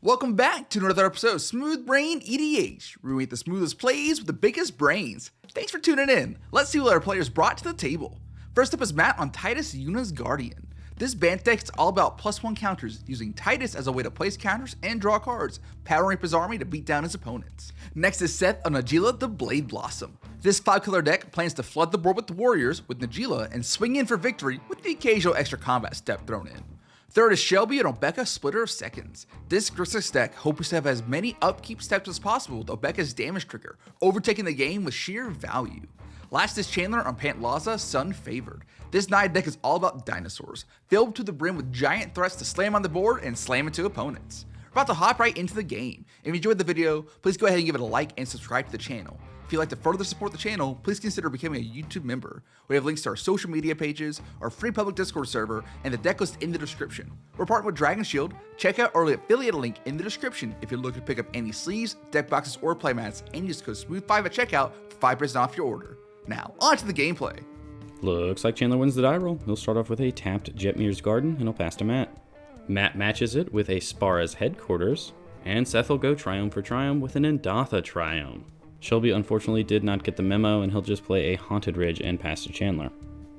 Welcome back to another episode of Smooth Brain EDH, where we make the smoothest plays with the biggest brains. Thanks for tuning in. Let's see what our players brought to the table. First up is Matt on Tidus Yuna's Guardian. This band deck is all about +1 counters, using Tidus as a way to place counters and draw cards, powering up his army to beat down his opponents. Next is Seth on Najeela the Blade Blossom. This 5-color deck plans to flood the board with warriors with Najeela and swing in for victory with the occasional extra combat step thrown in. Third is Shelby and Obeka Splitter of Seconds. This Grixis deck hopes to have as many upkeep steps as possible with Obeka's damage trigger, overtaking the game with sheer value. Last is Chandler on Pantlaza, Sun Favored. This Nide deck is all about dinosaurs, filled to the brim with giant threats to slam on the board and slam into opponents. We're about to hop right into the game. If you enjoyed the video, please go ahead and give it a like and subscribe to the channel. If you'd like to further support the channel, please consider becoming a YouTube member. We have links to our social media pages, our free public Discord server, and the deck list in the description. We're partnered with Dragon Shield. Check out our affiliate link in the description if you're looking to pick up any sleeves, deck boxes, or playmats, and use code SMOOTH5 at checkout for 5% off your order. Now, on to the gameplay. Looks like Chandler wins the die roll. He'll start off with a tapped Jetmir's Garden, and he'll pass to Matt. Matt matches it with a Spara's Headquarters, and Seth will go Triumph for Triumph with an Endatha Triumph. Shelby unfortunately did not get the memo, and he'll just play a Haunted Ridge and pass to Chandler.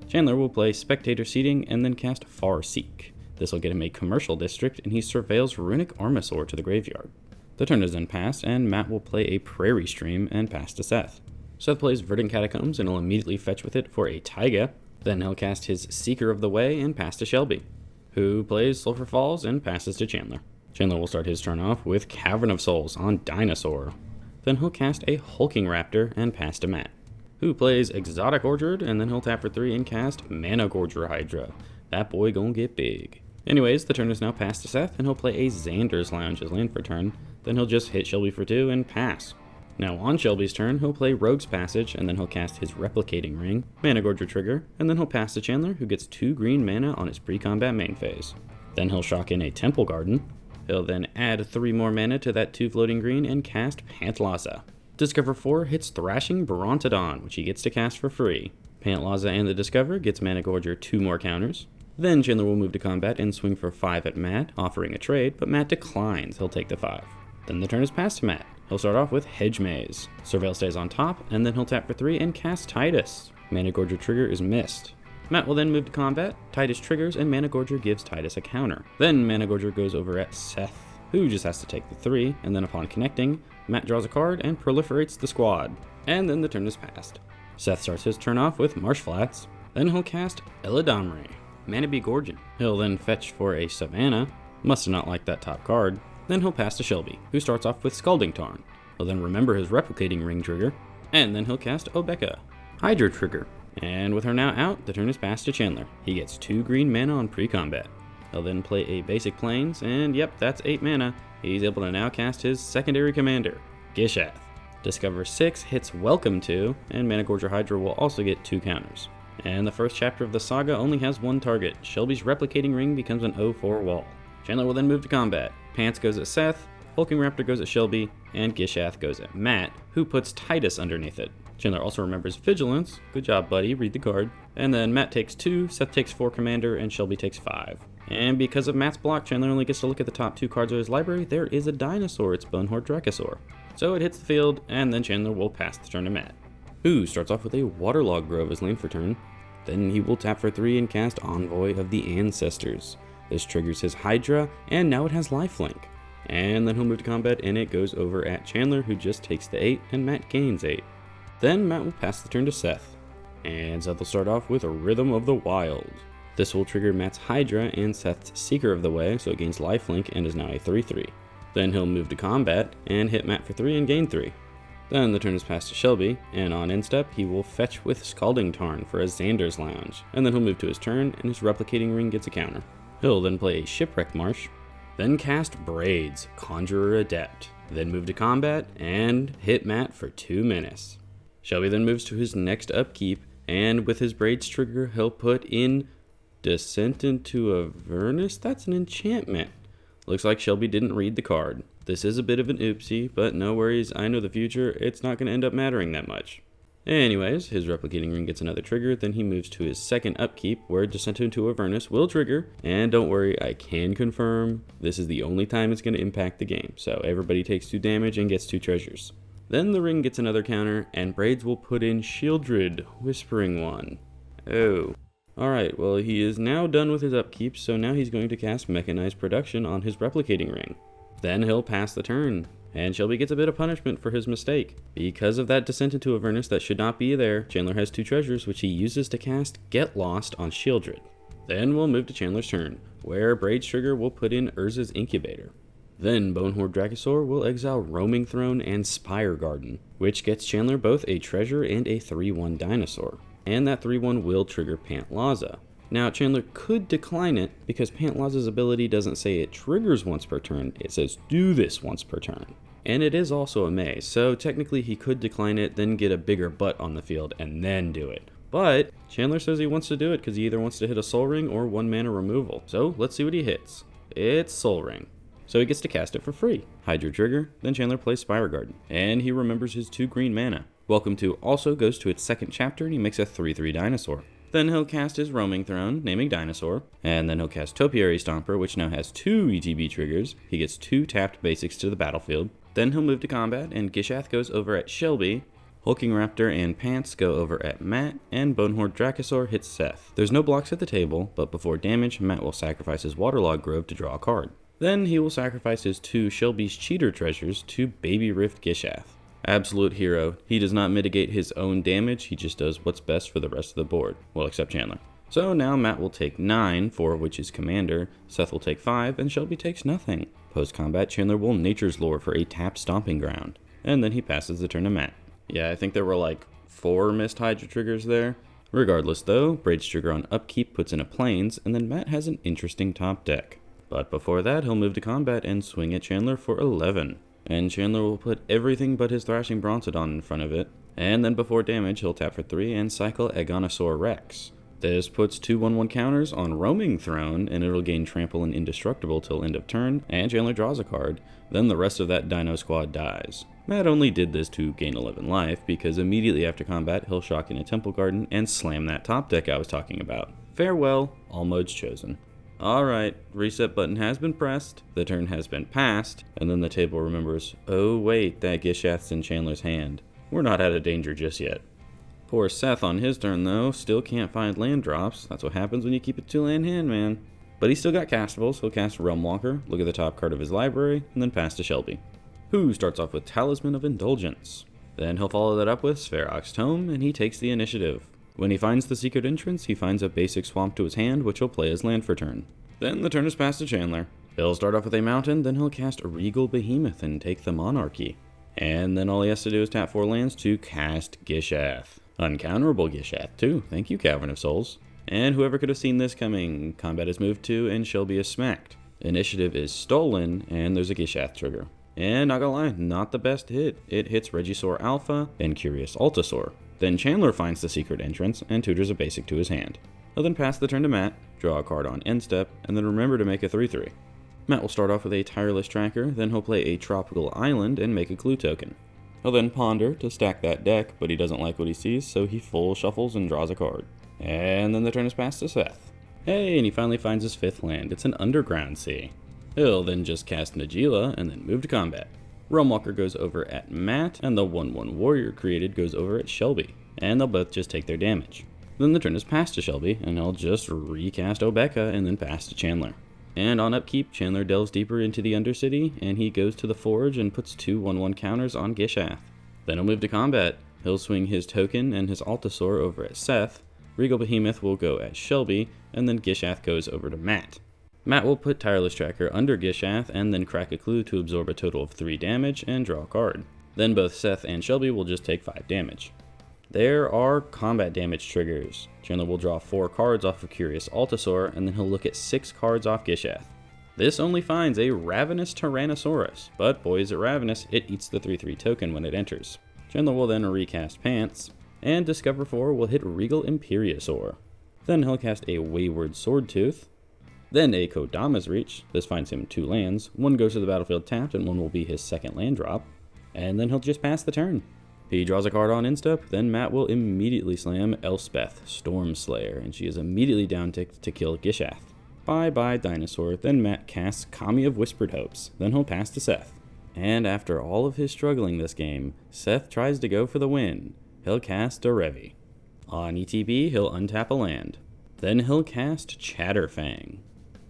Chandler will play Spectator Seating and then cast Far Seek. This will get him a Commercial District, and he surveils Runic Armasaur to the graveyard. The turn is then passed, and Matt will play a Prairie Stream and pass to Seth. Seth plays Verdant Catacombs, and he'll immediately fetch with it for a Taiga. Then he'll cast his Seeker of the Way and pass to Shelby, who plays Sulphur Falls and passes to Chandler. Chandler will start his turn off with Cavern of Souls on Dinosaur. Then he'll cast a Hulking Raptor and pass to Matt, who plays Exotic Orchard, and then he'll tap for 3 and cast Mana Gorger Hydra. That boy gonna get big. Anyways, the turn is now passed to Seth, and he'll play a Xander's Lounge as land for turn. Then he'll just hit Shelby for 2 and pass. Now on Shelby's turn, he'll play Rogue's Passage, and then he'll cast his Replicating Ring, Mana Gorger trigger, and then he'll pass to Chandler, who gets 2 green mana on his pre-combat main phase. Then he'll shock in a Temple Garden. He'll then add 3 more mana to that 2 floating green and cast Pantlaza. Discover 4 hits Thrashing Brontodon, which he gets to cast for free. Pantlaza and the Discover gets Mana Gorger 2 more counters. Then Chandler will move to combat and swing for 5 at Matt, offering a trade, but Matt declines. He'll take the 5. Then the turn is passed to Matt. He'll start off with Hedge Maze. Surveil stays on top, and then he'll tap for 3 and cast Tidus. Mana Gorger trigger is missed. Matt will then move to combat, Tidus triggers, and Mana Gorger gives Tidus a counter. Then Mana Gorger goes over at Seth, who just has to take the 3, and then upon connecting, Matt draws a card and proliferates the squad. And then the turn is passed. Seth starts his turn off with Marsh Flats, then he'll cast Eladamri, Mana Begorgon. He'll then fetch for a Savannah, must have not liked that top card. Then he'll pass to Shelby, who starts off with Scalding Tarn. He'll then remember his Replicating Ring trigger, and then he'll cast Obeka, Hydra trigger. And with her now out, the turn is passed to Chandler. He gets 2 green mana on pre-combat. He'll then play a basic Plains, and yep, that's 8 mana. He's able to now cast his secondary commander, Gishath. Discover 6 hits Welcome to, and Mana Gorger Hydra will also get 2 counters. And the first chapter of the saga only has 1 target. Shelby's Replicating Ring becomes an 0/4 wall. Chandler will then move to combat. Pants goes at Seth, Hulking Raptor goes at Shelby, and Gishath goes at Matt, who puts Tidus underneath it. Chandler also remembers Vigilance. Good job, buddy. Read the card. And then Matt takes 2, Seth takes 4 Commander, and Shelby takes 5. And because of Matt's block, Chandler only gets to look at the top 2 cards of his library. There is a dinosaur. It's Bonehorde Dracosaur. So it hits the field, and then Chandler will pass the turn to Matt, who starts off with a Waterlog Grove as lane for turn. Then he will tap for 3 and cast Envoy of the Ancestors. This triggers his Hydra, and now it has lifelink. And then he'll move to combat, and it goes over at Chandler, who just takes the 8, and Matt gains 8. Then Matt will pass the turn to Seth, and Seth will start off with a Rhythm of the Wild. This will trigger Matt's Hydra and Seth's Seeker of the Way, so it gains lifelink and is now a 3/3. Then he'll move to combat and hit Matt for 3 and gain 3. Then the turn is passed to Shelby, and on end step he will fetch with Scalding Tarn for a Xander's Lounge, and then he'll move to his turn, and his Replicating Ring gets a counter. He'll then play a Shipwreck Marsh, then cast Braids, Conjurer Adept, then move to combat and hit Matt for 2 menace. Shelby then moves to his next upkeep, and with his Braids trigger, he'll put in Descent into Avernus. That's an enchantment. Looks like Shelby didn't read the card. This is a bit of an oopsie, but no worries, I know the future. It's not going to end up mattering that much. Anyways, his replicating ring gets another trigger, then he moves to his second upkeep, where Descent into Avernus will trigger, and don't worry, I can confirm, this is the only time it's going to impact the game, so everybody takes 2 damage and gets 2 treasures. Then the ring gets another counter, and Braids will put in Shieldred, Whispering One. Oh. Alright, well he is now done with his upkeep, so now he's going to cast Mechanized Production on his replicating ring. Then he'll pass the turn. And Shelby gets a bit of punishment for his mistake. Because of that Descent into Avernus that should not be there, Chandler has 2 treasures which he uses to cast Get Lost on Shieldred. Then we'll move to Chandler's turn, where Braid's trigger will put in Urza's Incubator. Then Bonehorde Dracosaur will exile Roaming Throne and Spire Garden, which gets Chandler both a treasure and a 3/1 dinosaur. And that 3/1 will trigger Pantlaza. Now, Chandler could decline it because Pantlaza's ability doesn't say it triggers once per turn, it says do this once per turn. And it is also a maze, so technically he could decline it, then get a bigger butt on the field, and then do it. But Chandler says he wants to do it because he either wants to hit a Soul Ring or 1 mana removal. So let's see what he hits. It's Soul Ring. So he gets to cast it for free. Hydro trigger, then Chandler plays Spire Garden, and he remembers his 2 green mana. Welcome to also goes to its second chapter, and he makes a 3/3 dinosaur. Then he'll cast his Roaming Throne, naming Dinosaur, and then he'll cast Topiary Stomper, which now has 2 ETB triggers. He gets 2 tapped basics to the battlefield. Then he'll move to combat, and Gishath goes over at Shelby, Hulking Raptor and Pants go over at Matt, and Bonehorde Dracosaur hits Seth. There's no blocks at the table, but before damage, Matt will sacrifice his Waterlog Grove to draw a card. Then he will sacrifice his 2 Shelby's Cheater treasures to Baby Rift Gishath. Absolute hero. He does not mitigate his own damage, he just does what's best for the rest of the board. Well, except Chandler. So now Matt will take 9, 4 of which is Commander, Seth will take 5, and Shelby takes nothing. Post-combat, Chandler will Nature's Lore for a tapped Stomping Ground. And then he passes the turn to Matt. Yeah, I think there were like 4 missed Hydra triggers there. Regardless though, Braid's trigger on Upkeep puts in a Plains, and then Matt has an interesting top deck. But before that, he'll move to combat and swing at Chandler for 11. And Chandler will put everything but his Thrashing Bronzodon in front of it. And then before damage, he'll tap for 3 and cycle Agonosaur Rex. This puts 2 1/1 counters on Roaming Throne, and it'll gain Trample and Indestructible till end of turn, and Chandler draws a card. Then the rest of that Dino Squad dies. Matt only did this to gain 11 life, because immediately after combat, he'll shock in a Temple Garden and slam that top deck I was talking about. Farewell, all modes chosen. Alright, reset button has been pressed, the turn has been passed, and then the table remembers, oh wait, that Gishath's in Chandler's hand. We're not out of danger just yet. Poor Seth on his turn though, still can't find land drops. That's what happens when you keep a 2-land hand, man. But he's still got castables, he'll cast Realm Walker, look at the top card of his library, and then pass to Shelby, who starts off with Talisman of Indulgence. Then he'll follow that up with Spherox Tome, and he takes the initiative. When he finds the secret entrance, he finds a basic swamp to his hand, which he'll play as land for turn. Then the turn is passed to Chandler. He'll start off with a mountain, then he'll cast Regal Behemoth and take the Monarchy. And then all he has to do is tap 4 lands to cast Gishath. Uncounterable Gishath too, thank you Cavern of Souls. And whoever could have seen this coming, combat is moved to and Shelby is smacked. Initiative is stolen, and there's a Gishath trigger. And not gonna lie, not the best hit. It hits Regisaur Alpha and Curious Altasaur. Then Chandler finds the secret entrance and tutors a basic to his hand. He'll then pass the turn to Matt, draw a card on end step, and then remember to make a 3/3. Matt will start off with a Tireless Tracker, then he'll play a Tropical Island and make a Clue token. He'll then ponder to stack that deck, but he doesn't like what he sees, so he full shuffles and draws a card. And then the turn is passed to Seth. Hey, and he finally finds his 5th land. It's an Underground Sea. He'll then just cast Najeela and then move to combat. Realmwalker goes over at Matt, and the 1/1 warrior created goes over at Shelby, and they'll both just take their damage. Then the turn is passed to Shelby, and he'll just recast Obeka and then pass to Chandler. And on upkeep, Chandler delves deeper into the Undercity, and he goes to the Forge and puts 2 1/1 counters on Gishath. Then he'll move to combat. He'll swing his token and his Altasaur over at Seth, Regal Behemoth will go at Shelby, and then Gishath goes over to Matt. Matt will put Tireless Tracker under Gishath and then crack a clue to absorb a total of 3 damage and draw a card. Then both Seth and Shelby will just take 5 damage. There are combat damage triggers. Chandler will draw 4 cards off of Curious Altasaur, and then he'll look at 6 cards off Gishath. This only finds a Ravenous Tyrannosaurus, but boy is it ravenous, it eats the 3/3 token when it enters. Chandler will then recast Pants, and Discover 4 will hit Regal Imperiosaur. Then he'll cast a Wayward Swordtooth, then a Kodama's Reach. This finds him 2 lands, one goes to the battlefield tapped and one will be his second land drop, and then he'll just pass the turn. He draws a card on instep, then Matt will immediately slam Elspeth, Stormslayer, and she is immediately down ticked to kill Gishath. Bye-bye Dinosaur, then Matt casts Kami of Whispered Hopes, then he'll pass to Seth. And after all of his struggling this game, Seth tries to go for the win. He'll cast Derevi. On ETB, he'll untap a land. Then he'll cast Chatterfang.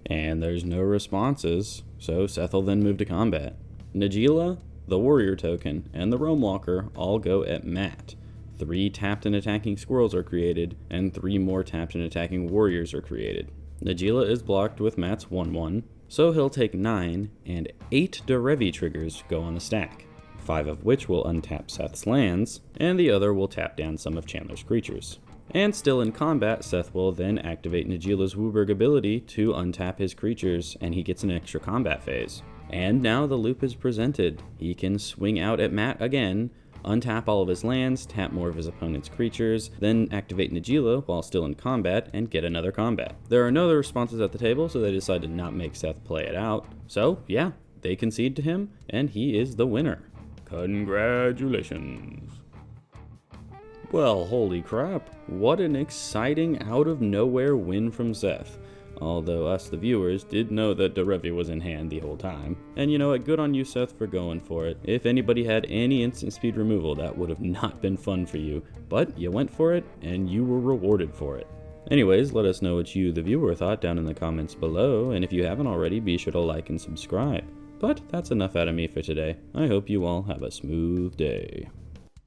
And there's no responses, so Seth will then move to combat. Najeela, the Warrior token, and the Realm Walker all go at Matt. 3 tapped and attacking squirrels are created, and 3 more tapped and attacking warriors are created. Najeela is blocked with Matt's 1/1, so he'll take 9, and 8 Derevi triggers go on the stack, 5 of which will untap Seth's lands, and the other will tap down some of Chandler's creatures. And still in combat, Seth will then activate Najeela's Wooburg ability to untap his creatures, and he gets an extra combat phase. And now the loop is presented. He can swing out at Matt again, untap all of his lands, tap more of his opponent's creatures, then activate Najeela while still in combat, and get another combat. There are no other responses at the table, so they decide to not make Seth play it out. So, yeah, they concede to him, and he is the winner. Congratulations. Well, holy crap, what an exciting out-of-nowhere win from Seth. Although us, the viewers, did know that Derevi was in hand the whole time. And you know what, good on you, Seth, for going for it. If anybody had any instant speed removal, that would have not been fun for you. But you went for it, and you were rewarded for it. Anyways, let us know what you, the viewer, thought down in the comments below, and if you haven't already, be sure to like and subscribe. But that's enough out of me for today. I hope you all have a smooth day.